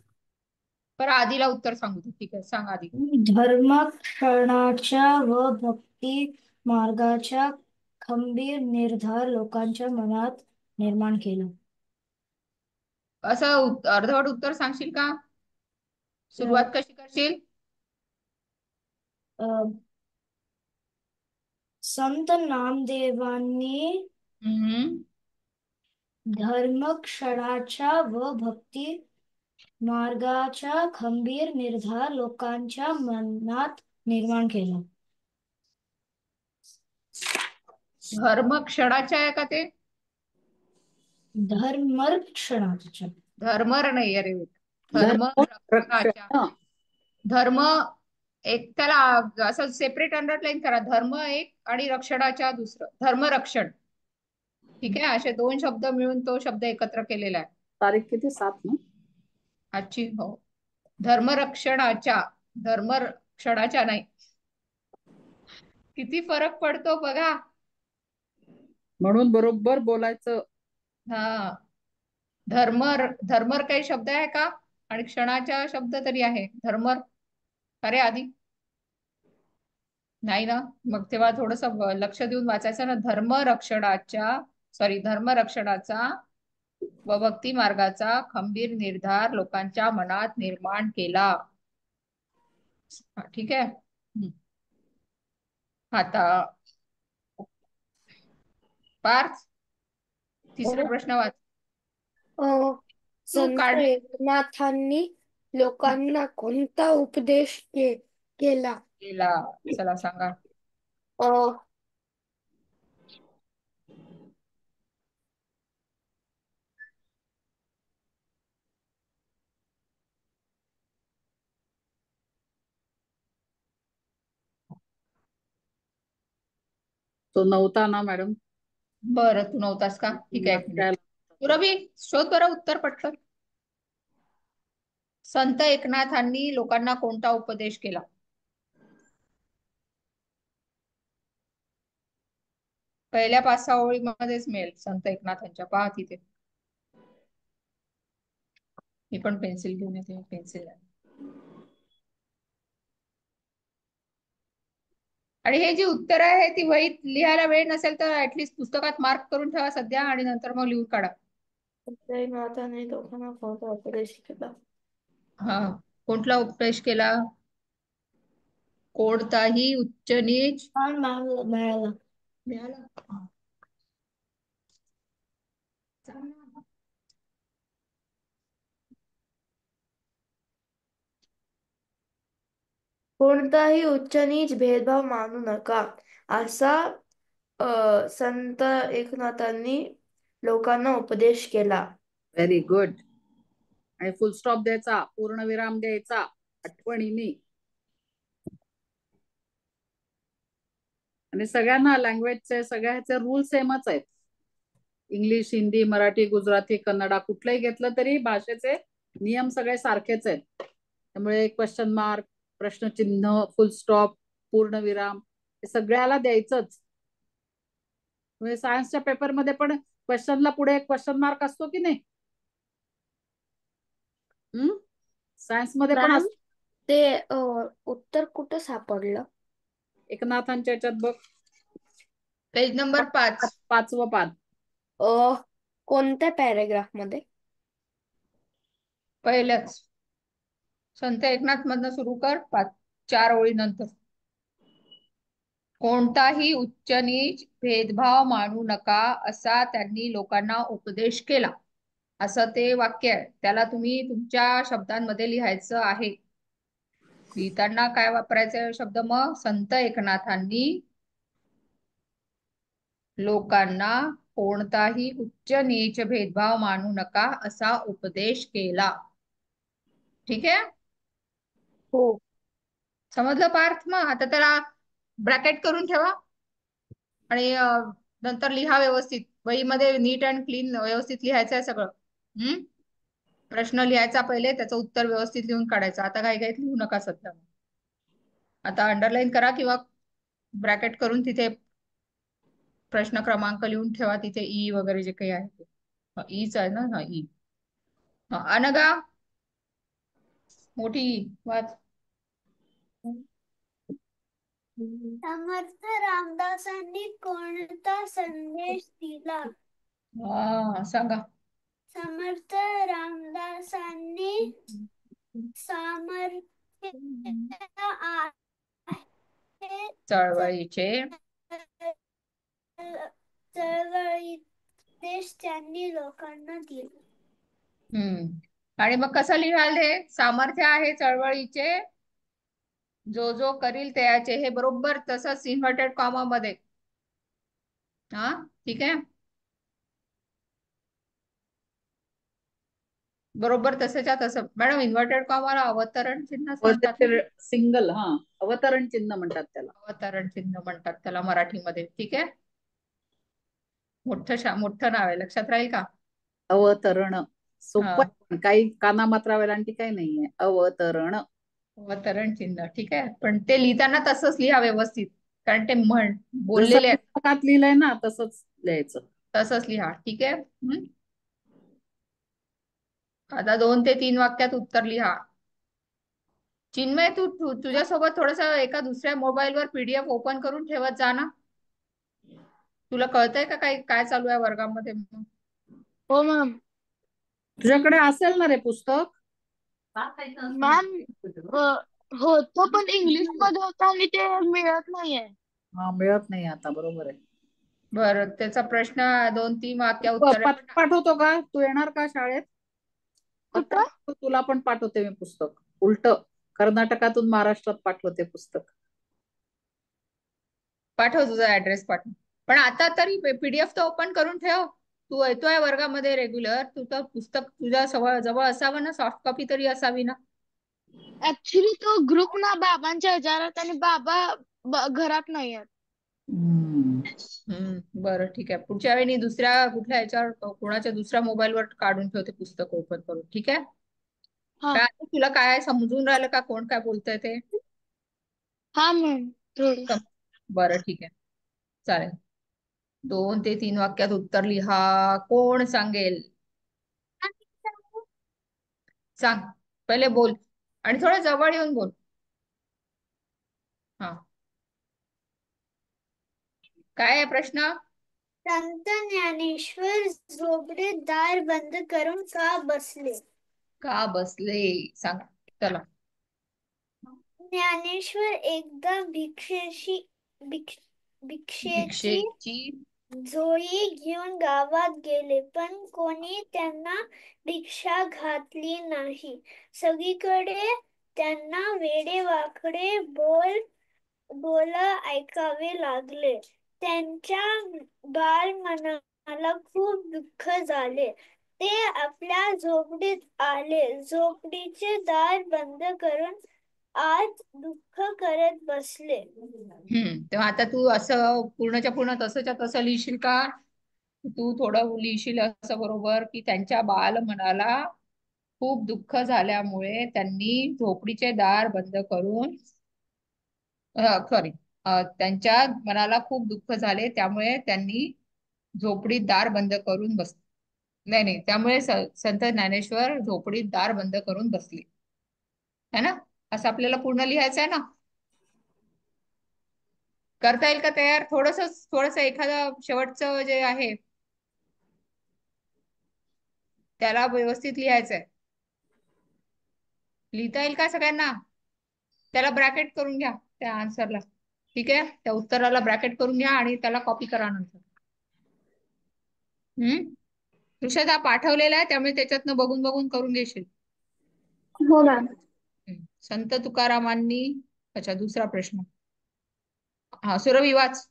पर आधीला उत्तर सांगू दे. ठीक आहे, सांग आधी. धर्मक्षणाच्या व भक्ती मार्गाच्या खंबीर निर्धार लोकांच्या मनात निर्माण केला. असं अर्धवट उत्तर सांगशील का? सुरुवात कशी करशील? संत नामदेवांनी हम्म. धर्मक्षणाच्या व भक्ती मार्गाचा खंबीर निर्धार लोकांच्या मनात निर्माण केला. धर्म क्षणाच्या आहे का ते? धर्मक्षणाच्या. धर्मर नाही अरे, धर्म रक्षणाच्या. रक्षण. धर्म एक, त्याला असं सेपरेट अंडरलाईन करा. धर्म एक आणि रक्षणाच्या दुसरं, धर्मरक्षण. ठीक आहे, असे दोन शब्द मिळून तो शब्द एकत्र केलेला आहे. तारीख किती? 7 ना? आजची. हो, धर्मरक्षणाच्या, धर्मरक्षणाच्या नाही. किती फरक पडतो बघा. म्हणून बरोबर बोलायचं. हा, धर्मर काही शब्द आहे का? आणि क्षणाच्या शब्द तरी आहे. धर्मर अरे आधी नाही ना, मग तेव्हा थोडस लक्ष देऊन वाचायचं ना. धर्मरक्षणाचा व भक्ती मार्गाचा खंबीर निर्धार लोकांच्या मनात निर्माण केला. ठीक आहे. आता पार्थ, तिसरा प्रश्न वाच. तू संत काढले एकनाथांनी लोकांना कोणता उपदेश केला? केला. चला सांगा. अ, तो नव्हता ना मॅडम? बरं, तू नव्हतास का? ठीक आहे, एक मिनिट. तू रवी शोध बरं उत्तर पटकन. संत एकनाथांनी लोकांना कोणता उपदेश केला? पहिल्या 5-6 ओळीमध्येच मिळेल संत एकनाथांच्या. पहा तिथे. मी पण पेन्सिल घेऊन येते. पेन्सिल आहे. आणि हे जी उत्तर आहे ती वहीत लिहायला वेळ नसेल तर ऍटलीस्ट पुस्तकात मार्क करून ठेवा सध्या, आणि नंतर मग लिहून काढा. एकनाथांनी लोकांना कोणता उपदेश केला? हा, कुठला उपदेश केला? कोणताही उच्च नीच मिळाला. मिळाला. हा. चांगला. कोणताही उच्च नीच भेदभाव मानू नका असा संत एकनाथांनी लोकांना उपदेश केला. Very good. आणि फुल स्टॉप द्यायचा, पूर्णविराम द्यायचा आठवणीने. आणि सगळ्यांना लँग्वेजचे सगळ्याचे रूल सेमच आहेत. इंग्लिश, हिंदी, मराठी, गुजराती, कन्नडा कुठलंही घेतलं तरी भाषेचे नियम सगळे सारखेच आहेत. त्यामुळे क्वेश्चन मार्क, प्रश्नचिन्ह, फुल स्टॉप, पूर्णविराम हे सगळ्याला द्यायचंच. म्हणजे सायन्सच्या पेपरमध्ये पण क्वेश्चनला पुढे एक क्वेश्चन मार्क असतो की नाही? सायन्स मध्ये पण असतो. ते उत्तर कुठं सापडलं? एकनाथांच्या याच्यात बघ, पेज नंबर 5. 5वं पान. कोणत्या पॅरेग्राफ मध्ये? पहिलंच. संत एकनाथ मधनं सुरू कर, 4 ओळी नंतर. कोणताही उच्च नीच भेदभाव मानू नका असा त्यांनी लोकांना उपदेश केला. असं ते वाक्य आहे. त्याला तुम्ही तुमच्या शब्दांमध्ये लिहायचं आहे. लिहिताना काय वापरायचे शब्द मग? संत एकनाथांनी लोकांना कोणताही उच्च नीच भेदभाव मानू नका असा उपदेश केला. ठीक आहे. हो. समजलं पार्थ? मग आता त्याला ब्रॅकेट करून ठेवा आणि नंतर लिहा व्यवस्थित वहीमध्ये, नीट अँड क्लीन व्यवस्थित लिहायचं आहे सगळं. प्रश्न लिहायचा पहिले, त्याचं उत्तर व्यवस्थित लिहून काढायचं. आता काही काही लिहू नका सध्या. आता अंडरलाईन करा किंवा ब्रॅकेट करून तिथे प्रश्न क्रमांक लिहून ठेवा, तिथे ई वगैरे जे काही आहे ते. ईच आहे ना? हा, ई. अनगा, मोठी ई वाच. समर्थ रामदासांनी कोणता संदेश दिला? हा, सांगा. समर्थ रामदासांनी सामर्थ्य आहे चळवळीचे चळवळीत देश त्यांनी लोकांना दिला. आणि मग कसं लिहाल हे? सामर्थ्य आहे चळवळीचे, जो जो करील त्याचे. हे बरोबर तसंच इन्व्हर्टेड कॉमा मध्ये. हा, ठीक आहे. बरोबर तसंच्या तसं. मॅडम, इन्व्हर्टेड कॉमाला अवतरण चिन्हच म्हणतात ना? सिंगल, हा, अवतरण चिन्ह म्हणतात त्याला. अवतरण चिन्ह म्हणतात त्याला मराठीमध्ये. ठीक आहे. मोठं नाव आहे, लक्षात राहील का? अवतरण सोपं हा, आहे, काही कानामात्रा वेलांटी काही नाहीये. अवतरण. अवतरण चिन्ह. ठीक आहे, पण ते लिहिताना तसंच लिहा व्यवस्थित, कारण ते जसं बोललेले आहेत. पुस्तकात लिहिलंय ना तसंच लिहायचं. तसंच लिहा. ठीक आहे. आता 2 ते 3 वाक्यात उत्तर लिहा. चिन्मय, तुझ्यासोबत थोडस एका दुसऱ्या मोबाईलवर पीडीएफ ओपन करून ठेवत जा ना. तुला कळतंय का काय काय चालू आहे वर्गामध्ये? हो मॅम. तुझ्याकडे असेल ना रे पुस्तक? मॅम, होतं पण इंग्लिश मध्ये होतं आणि ते मिळत नाहीये. हा, मिळत नाही आता, बरोबर आहे. बरं, त्याचा प्रश्न 2-3 वाक्या उत्तर. पाठवतो का? तू येणार का शाळेत? कुठं? तुला पण पाठवते मी पुस्तक. उलट कर्नाटकातून महाराष्ट्रात पाठवते पुस्तक. पाठव, तुझा ऍड्रेस पाठव. पण आता तरी पीडीएफ तर ओपन करून ठेव. तू येतोय वर्गामध्ये रेग्युलर, तू तर पुस्तक तुझ्या जवळ असावं ना, सॉफ्ट कॉपी तरी असावी ना. ऍक्च्युली तो ग्रुप ना बाबांच्या ह्याच्यावर आणि बाबा घरात नाही आहेत. बरं, ठीक आहे. पुढच्या वेळी दुसऱ्या कुठल्या ह्याच्यावर, कोणाच्या दुसऱ्या मोबाईलवर काढून ठेवते पुस्तक ओपन करून. ठीक आहे. हा काय तुला काय समजून राहिलं का? कोण काय बोलतंय ते? हा मॅम, थोडी. बरं, ठीक आहे, चालेल. 2 ते 3 वाक्यात उत्तर लिहा. कोण सांगेल? सांग. पहिले बोल आणि थोडं जवळ येऊन बोल. हा, काय आहे प्रश्न? संत ज्ञानेश्वर झोपडीत दार बंद करून का बसले? का बसले? सांगा चला. ज्ञानेश्वर एकदा भिक्षेची भिक्षेची झोळी घेऊन गावात गेले, पण कोणी त्यांना भिक्षा घातली नाही. सगळीकडे त्यांना वेडेवाकडे बोल ऐकावे लागले. त्यांच्या बालमनाला खूप दुःख झाले. ते आपल्या झोपडीत आले. झोपडीचे दार बंद करून आत दुःख करत बसले. तेव्हा आता तू असं पूर्णच्या पूर्ण तसंच्या तसं लिहिशील का? तू थोडं लिहिशील असं बरोबर, की त्यांच्या बालमनाला खूप दुःख झाल्यामुळे त्यांनी झोपडीचे दार बंद करून, सॉरी, त्यांच्या मनाला खूप दुःख झाले त्यामुळे त्यांनी झोपडीत दार बंद करून बसले. नाही नाही, त्यामुळे संत ज्ञानेश्वर झोपडीत दार बंद करून बसले, है ना? असं आपल्याला पूर्ण लिहायचं आहे ना. करता येईल का तयार? थोडस एखादं शेवटचं जे आहे त्याला व्यवस्थित लिहायचंय. लिहिता येईल का सगळ्यांना? त्याला ब्रॅकेट करून घ्या त्या आन्सरला. ठीक आहे, त्या उत्तराला ब्रॅकेट करून घ्या आणि त्याला कॉपी करा नंतर. तुषार, हा पाठवलेला आहे त्यामुळे त्याच्यातनं बघून बघून करून घेशील. हो मॅम. संत तुकारामांनी, अच्छा, दुसरा प्रश्न. हा, सुरभी वाच.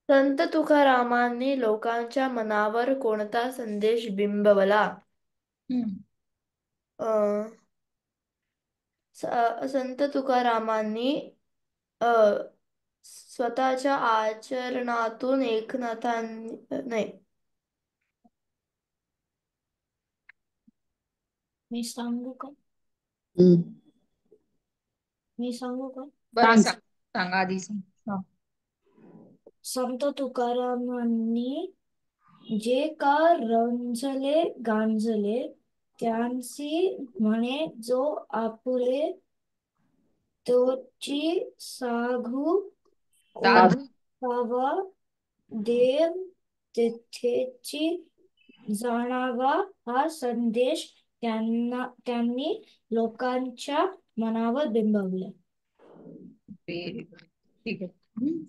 संत तुकारामांनी लोकांच्या मनावर कोणता संदेश बिंबवला? हम्म. अं, संत तुकारामांनी अ, स्वतःच्या आचरणातून एकनाथांनी नाही मी सांगू का हम्म. मी सांगू का बरं सांग. सांगा आधी सांग. हा. संत तुकारामांनी जे का रंजले गांजले त्यांसी म्हणे जो आपुले तोची साधू साधू ओळखावा देव तेथेची जाणावा हा संदेश त्यांनी लोकांच्या मनावर बिंबवला. Very good. ठीक आहे. हम्म.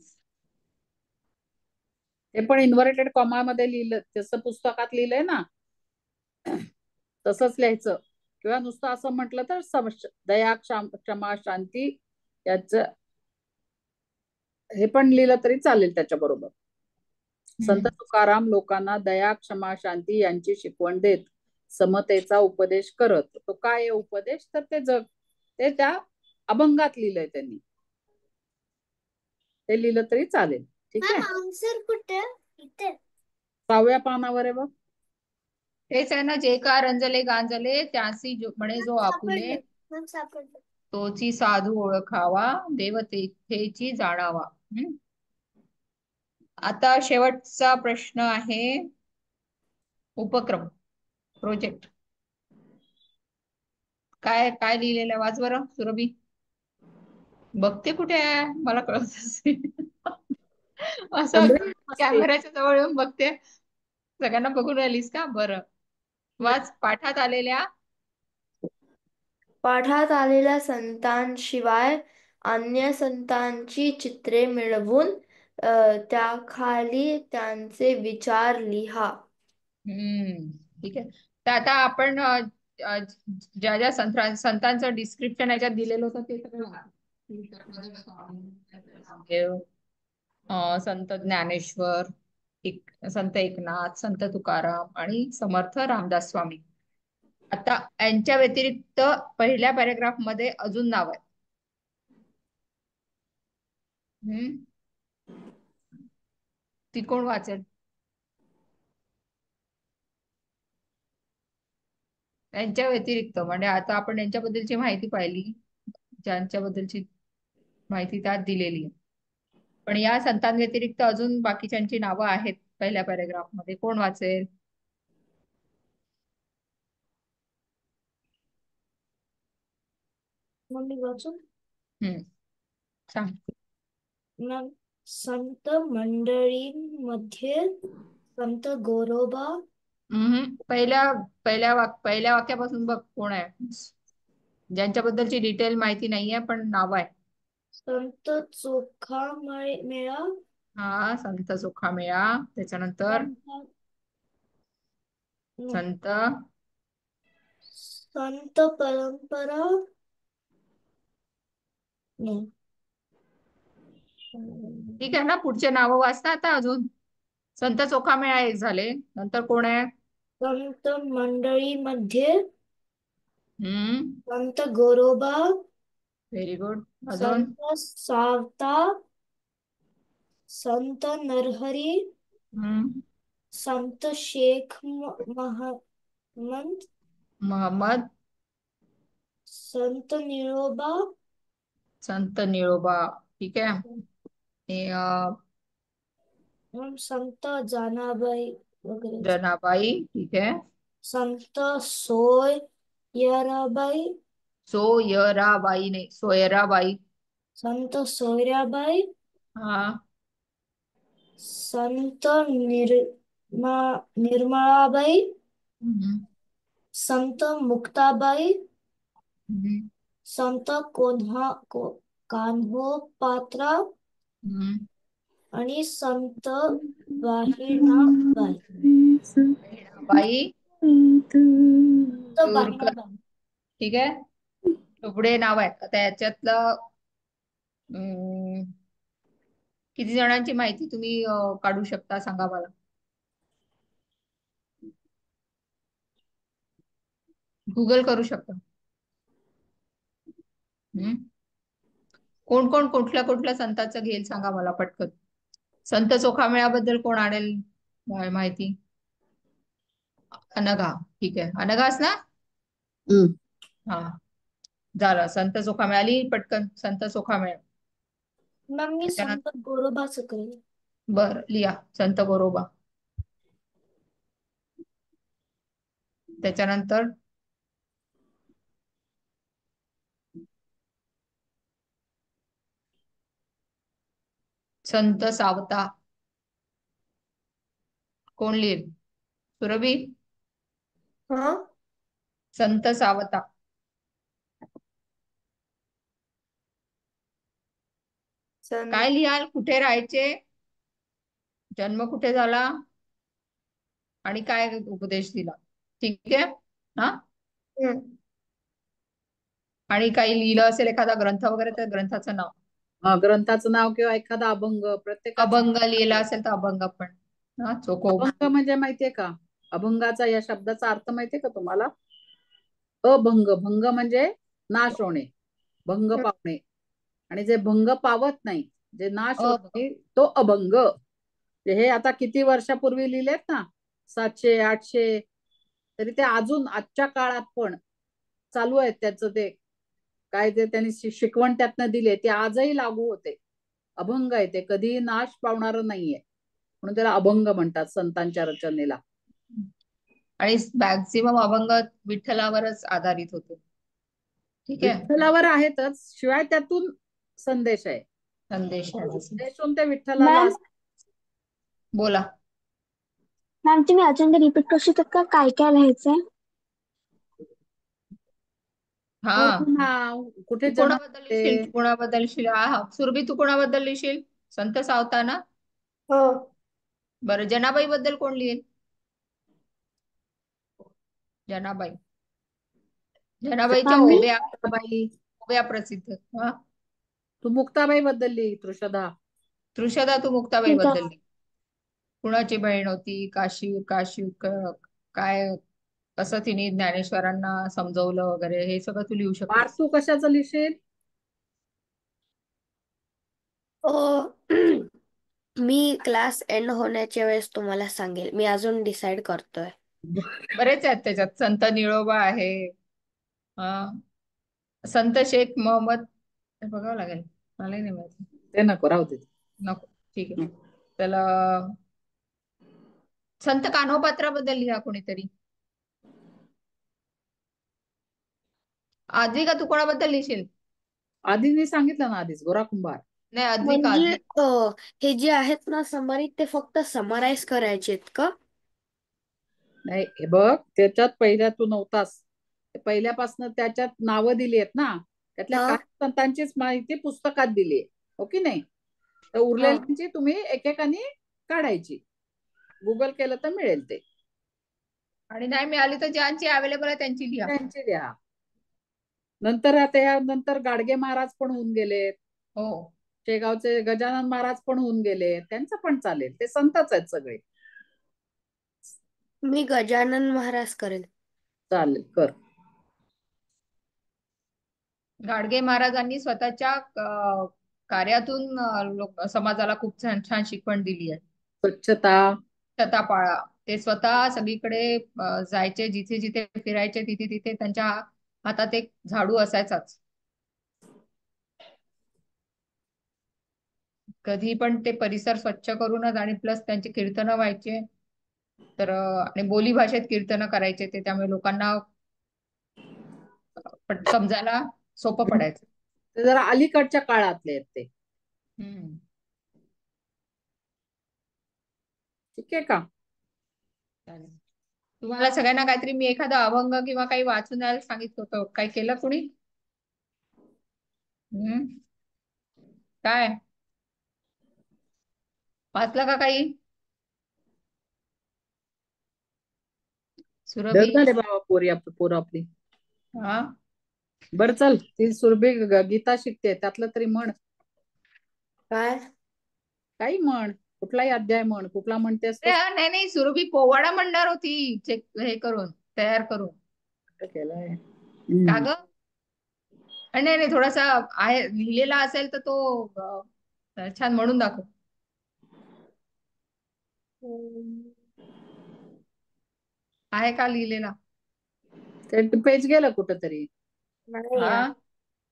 ते पण इन्व्हर्टेड कॉमा मध्ये लिहिलं, तसं पुस्तकात लिहिलंय ना, तसंच लिहायचं. किंवा नुसतं असं म्हटलं तर दया, क्षमा, शांती याच हे पण लिहिलं तरी चालेल त्याच्याबरोबर. संत तुकाराम लोकांना दया, क्षमा, शांती यांची शिकवण देत समतेचा उपदेश करत. तो काय आहे उपदेश, तर ते जग ते त्या अभंगात लिहिलंय त्यांनी. ते लिहिलं तरी चालेल. ठीक आहे. आन्सर कुठे इथे 6व्या पानावर आहे बघ. तेच आहे ना, जे का रंजले गांजले त्यासी म्हणे जो आपुले सापडलं तोची साधू ओळखावा देव तेथेची जाणावा. आता शेवटचा प्रश्न आहे उपक्रम प्रोजेक्ट. काय काय लिहिलेलं आहे वाच बरं सुरभी. बघते कुठे आहे मला कळतच नाही. असं समजेल मस्ती. कॅमेऱ्याच्या जवळ येऊन बघते. सगळ्यांना बघून राहिलीस का? बरं वाच. पाठात आलेल्या संतांशिवाय अन्य संतांची चित्रे मिळवून त्याखाली त्यांचे विचार लिहा. ठीक आहे. तर आता आपण ज्या ज्या संतांचं डिस्क्रिप्शन याच्यात दिलेलं होतं ते सगळं वाचा. संत ज्ञानेश्वर, संत एकनाथ, संत तुकाराम आणि समर्थ रामदास स्वामी. आता यांच्या व्यतिरिक्त पहिल्या पॅरेग्राफ मध्ये अजून नाव आहे. ती कोण वाचेल? यांच्या व्यतिरिक्त म्हणजे आता आपण यांच्याबद्दलची माहिती पाहिली, ज्यांच्याबद्दलची माहिती त्यात दिलेली आहे. पण या संतांव्यतिरिक्त अजून बाकीच्यांची नावं आहेत पहिल्या पॅरेग्राफ मध्ये. कोण वाचेल? मग मी वाचू. सांग. मग संत मंडळींमध्ये संत गोरोबा पहिल्या वाक्यापासून बघ कोण आहे, ज्यांच्याबद्दलची डिटेल माहिती नाहीये पण नाव आहे. संत चोखामेळा, हा संत सुखामेळा. त्याच्यानंतर संत संत परंपरा नाही. ठीक आहे ना. पुढचे नावं वाचता आता अजून. संत चोखामेळा एक झाले. नंतर कोण आहे? संत मंडळीमध्ये हम्म संत गोरोबा, व्हेरी गुड. अजून संत सावता, संत नरहरी, हम्म संत शेख महमद, मोहम्मद, संत निळोबा, संत निळोबा. ठीक आहे. हे, संत जनाबाई वगैरे, जनाबाई. ठीक आहे. संत सोयराबाई, सोयराबाई नाही, सोयराबाई. संत सोयराबाई, हा संत निर्मळाबाई, हम्म, संत मुक्ताबाई, हम्म, संत कान्होपात्रा हम्म. आणि संत वाहिणाबाई. बाई संत दूरकर. वाहिणाबाई. ठीक आहे. एवढे नाव आहेत. आता याच्यातलं अं, किती जणांची माहिती तुम्ही काढू शकता सांगा मला. गुगल करू शकता. हम्म कोण कोण कुठल्या कुठल्या संतांचं घेईल सांगा मला पटकन. संत चोखामेळ्याबद्दल कोण आणेल माहिती? अनघा. ठीक आहे, अनघाच ना. हम्म. हा, झालं. संत चोखामेळा आली पटकन. संत चोखामेळा. मॅम मी त्याच्यानंतर संत गोरोबाच करेल. बर लिहा संत गोरोबा. त्याच्यानंतर संत सावता. कोण लिहिल? सुरभी. हा. संत सावता. सन काय लिहाल? कुठे राहायचे? जन्म कुठे झाला? आणि काय उपदेश दिला? ठीक आहे. हा, हम्म. आणि काही लिहिलं असेल एखादा ग्रंथ वगैरे, तर ग्रंथाचं नाव. ग्रंथाचं नाव किंवा एखादा अभंग प्रत्येकाचं अभंग लिहिला नाव. असेल तर अभंग पण. हा, चोखोबा. अभंग म्हणजे माहितीये का? अभंगाचा या शब्दाचा अर्थ माहितीये का तुम्हाला? अभंग, भंग म्हणजे नाश होणे, भंग पावणे. आणि जे भंग पावत नाही, जे नाश होत अभंग. नाही, तो अभंग. हे आता किती वर्षापूर्वी लिहिलेत ना, 700-800, तरी ते अजून आजच्या काळात पण चालू आहेत. त्याचं ते काय ते त्यांनी शिकवण त्यातनं दिली, ते आजही लागू होते. अभंग आहे ते, कधीही नाश पावणार नाहीये, म्हणून त्याला अभंग म्हणतात संतांच्या रचनेला. आणि मॅक्झिमम अभंग विठ्ठलावरच आधारित होते. ठीक आहे. विठ्ठलावर आहेतच, शिवाय त्यातून संदेश आहे. संदेश आहे. संदेशून ते विठ्ठलाला मॅम बोला. मॅम तुम्ही अजून रिपीट करू शकता का काय काय लिहायचंय? हा, पूर्ण नाव, कुठे तू जन्म कोणाबद्दल लिहिशील? झाले. तू कोणाबद्दल लिहिशील? हा, सुरभी तू कोणाबद्दल लिहिशील? संत सावता ना. हो. बरं, जनाबाई बद्दल कोण लिहिल? जनाबाई. जनाबाईच्या मॅम मी ओव्या. बाई, ओव्या प्रसिद्ध. हा, तू मुक्ताबाई बद्दल लिही, तृषदा. तृषदा तू मुक्ताबाई ठीक बद्दल आहे. लिह. कुणाची बहीण होती? काशी काशी काय, कसं तिने ज्ञानेश्वरांना समजवलं वगैरे, हे सगळं तू लिहू पार्थ शकतेस. तू कशाचं लिहिशील? मी क्लास एंड होण्याच्या वेळेस तुम्हाला सांगेल. मी अजून डिसाईड करतोय. बरेच आहेत त्याच्यात. संत निळोबा आहे. हा, संत शेख मोहम्मद. हे बघावं लागेल, मलाही नाही माहिती. ते नको, राहू दे. नको, ठीक आहे. त्याला संत कान्होपात्राबद्दल लिहा कोणीतरी. आद्विका तू कोणाबद्दल लिहिशील? आधी मी सांगितलं ना, आधीच गोरा कुंभार. नाही, आद्विका. म्हणजे आद्विका हे जे आहेत ना समरी, ते फक्त समराईज करायचे आहेत का? नाही, हे बघ, त्याच्यात पहिल्या तू नव्हतास, पहिल्यापासून त्याच्यात नावं दिली आहेत ना, त्यातल्या हा काही संतांचीच माहिती पुस्तकात दिली आहे, हो की नाही? तर हा उरलेल्यांची तुम्ही एकेकाने काढायची, गुगल केलं तर मिळेल ते. आणि नाही मिळाली तर ज्यांची अवेलेबल आहे त्यांची लिहा. त्यांची द्या. नंतर आता या नंतर गाडगे महाराज पण होऊन गेलेत, हो, शेगावचे गजानन महाराज पण होऊन गेले, त्यांचं पण चालेल, ते संतच आहेत सगळे. मी गजानन महाराज करेल. चालेल, कर. गाडगे महाराजांनी स्वतःच्या कार्यातून समाजाला खूप छान छान शिकवण दिली आहे. स्वच्छता. स्वच्छता पाळा. ते स्वतः सगळीकडे जायचे, जिथे जिथे फिरायचे तिथे तिथे त्यांच्या हातात एक झाडू असायचाच. कधी पण ते परिसर स्वच्छ करूनच, आणि प्लस त्यांची कीर्तनं व्हायचे. तर आणि बोली भाषेत कीर्तनं करायचे ते, त्यामुळे लोकांना समजायला सोपं पडायचं. ते जरा अलीकडच्या काळातले आहेत ते. हम्म ठीक आहे का? चालेल. तुम्हाला सगळ्यांना काहीतरी मी एखादा अभंग किंवा काही वाचून द्यायला सांगितलं होतं, काय केलं कोणी? हम्म काय वाचलं का काही? डर सुरभी. झाले बाबा, पोरं आपली. हा, बरं चल, ती सुरभी गीता शिकते, त्यातलं तरी म्हण. काय? काही म्हण, कुठलाही अध्याय म्हण, कुठला म्हणतेस तो. नाही नाही, सुरभी पोवाडा म्हणणार होती, चेक हे करून, तयार करून. केलाय. का ग? नाही नाही, थोडासा आहे लिहिलेला असेल तर तो छान म्हणून दाखव. आहे का लिहिलेला? ते पेज गेलं कुठंतरी. नाही हा,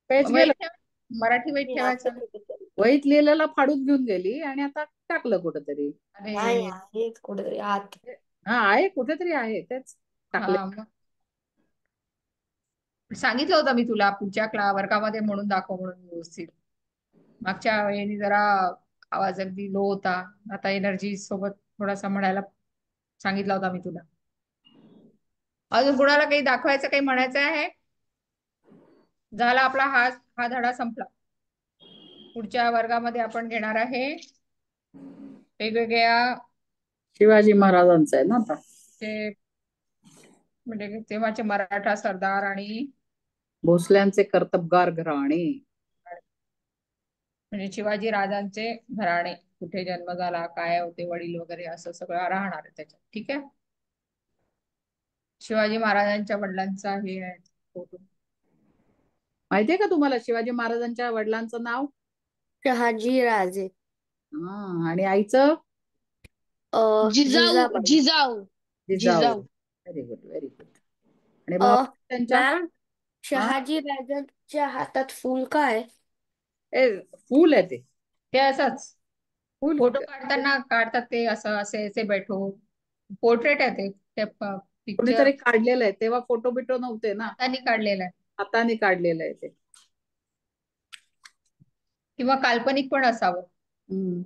पेज वहीत गेलं. ठेव, मराठी वहीत मी ठेवायचं. आहे कुठेतरी. वहीत लिहिलेला फाडून घेऊन गेली आणि आता टाकलं कुठंतरी. नाही अरे आहे कुठेतरी आत. हा, आहे कुठेतरी आहे, तेच टाकले. हा, मग सांगितलं होतं मी तुला पुढच्या वर्गामध्ये म्हणून दाखव म्हणून व्यवस्थित. मागच्या वेळी जरा आवाज अगदी लो होता, आता एनर्जी सोबत थोडासा म्हणायला सांगितला होता मी तुला. अजून कुणाला काही दाखवायचं, काही म्हणायचं आहे? झाला आपला हा हा धडा संपला. पुढच्या वर्गामध्ये आपण घेणार आहे वेगवेगळ्या शिवाजी महाराजांचं आहे ना आता. ते म्हणजे तेव्हाचे मराठा सरदार आणि भोसल्यांचे कर्तबगार घराणे. म्हणजे शिवाजी राजांचे घराणे, कुठे जन्म झाला, काय होते वडील वगैरे, असं सगळं राहणार आहे त्याच्यात. ठीक आहे. शिवाजी महाराजांच्या वडिलांचा हे आहे फोटो. माहितीये का तुम्हाला शिवाजी महाराजांच्या वडिलांचं नाव? शहाजी राजे. हा, आणि आईचं? Jijau Jijabai. Jijau Jijau. Jijau very good, very good. आणि अ, भाऊ त्यांच्या? मॅम, हा, शहाजी राजांच्या हातात फूल काय? ए, फूल आहे ते. ते असंच फूल. फोटो काढताना काढतात ते, असं असे असे बैठो. पोर्ट्रेट आहे ते पिक्चर कोणीतरी काढलेलं आहे, तेव्हा फोटो बिटो नव्हते ना. हाताने काढलेलं आहे, हाताने काढलेलं आहे ते. किंवा काल्पनिक पण असावं. हम्म.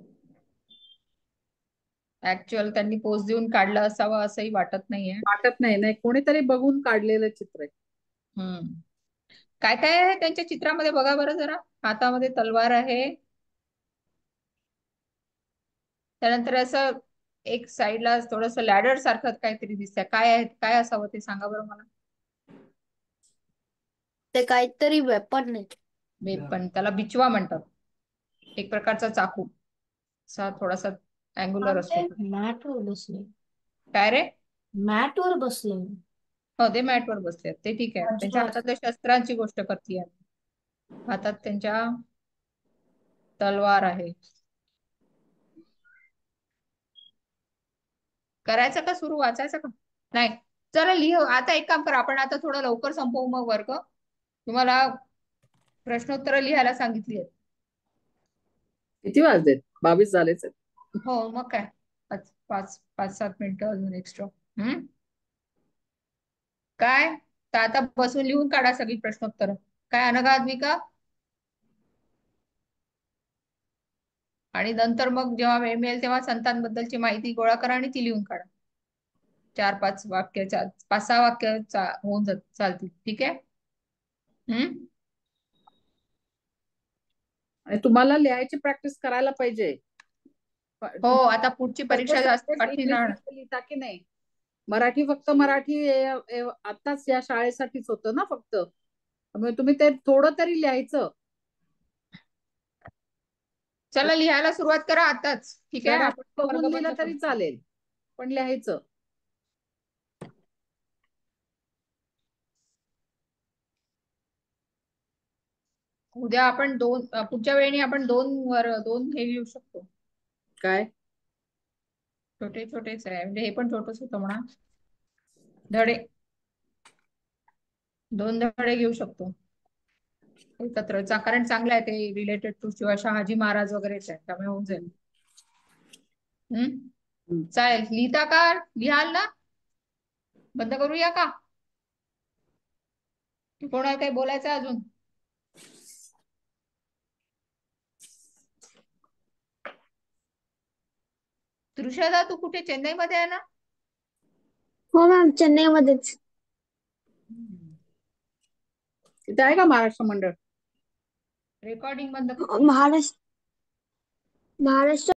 ऍक्च्युअल त्यांनी पोज देऊन काढलं असावं असंही वाटत नाहीये. वाटत नाही, नाही कोणीतरी बघून काढलेलं चित्र आहे. हम्म. काय काय आहे त्यांच्या चित्रामध्ये बघा बरं जरा. हातामध्ये तलवार आहे, त्यानंतर असं एक साईडला थोडस लॅडर सारखं काहीतरी दिसतंय. काय आहे, काय असावं ते सांगा बरं मला. ते काहीतरी वेपन नाही. वेपन, त्याला बिचवा म्हणतात. एक प्रकारचा चाकू, असा थोडासा अँग्युलर असतो. मॅट वर बसले. काय रे? मॅट वर बसले. हो, ते मॅट वर बसले ते ठीक आहे. त्यांच्या अजिबात. हातातल्या शस्त्रांची गोष्ट करते. हातात त्यांच्या तलवार आहे. करायचं का सुरू, वाचायचं का? नाही, चला लिह. आता एक काम करा, आपण आता थोडं लवकर संपवू मग वर्ग. तुम्हाला प्रश्नोत्तर लिहायला सांगितली आहेत. किती वाजलेत? 22 झालेच आहेत. हो, मग काय, पाच पाच पाच 7 मिनिटं अजून एक्स्ट्रा. काय तर आता बसून लिहून काढा सगळी प्रश्नोत्तर. काय अनघा आद्विका? आणि नंतर मग जेव्हा वेळ मिळेल तेव्हा संतांबद्दलची माहिती गोळा करा आणि ती लिहून काढा. 4-5 वाक्य, 5-6 वाक्य होऊन चालतील. ठीक आहे. हम्म. आणि तुम्हाला लिहायची प्रॅक्टिस करायला पाहिजे. हो, आता पुढची परीक्षा जास्त कठीण इंग्लिश राहणार. लिहिता की नाही? मराठी फक्त मराठी आताच या शाळेसाठीच होतं ना फक्त. त्यामुळे तुम्ही ते थोडं तरी लिहायचं. चला लिहायला सुरुवात करा आताच. ठीक आहे, धडा आपण बघून वर्ग लिहिलं बंद तरी करू. चालेल, पण लिहायचं. उद्या आपण पुढच्या वेळी आपण दोन हे लिहू शकतो. काय? छोटे छोटेच आहे, म्हणजे हे पण छोटच होतं म्हणा. धडे 2 धडे घेऊ शकतो एकत्र. कारण चांगलं आहे ते, रिलेटेड टू शिवा शहाजी महाराज वगैरेच आहे, त्यामुळे होऊन जाईल. चालेल. लिहिता का? लिहाल ना? बंद करूया का? कोणाला काही बोलायचं अजून? तृषादा, तू कुठे, चेन्नईमध्ये आहे ना? हो मॅम, चेन्नईमध्येच. तिथे आहे का महाराष्ट्र मंडळ? रेकॉर्डिंग बंद कर. महाराष्ट्र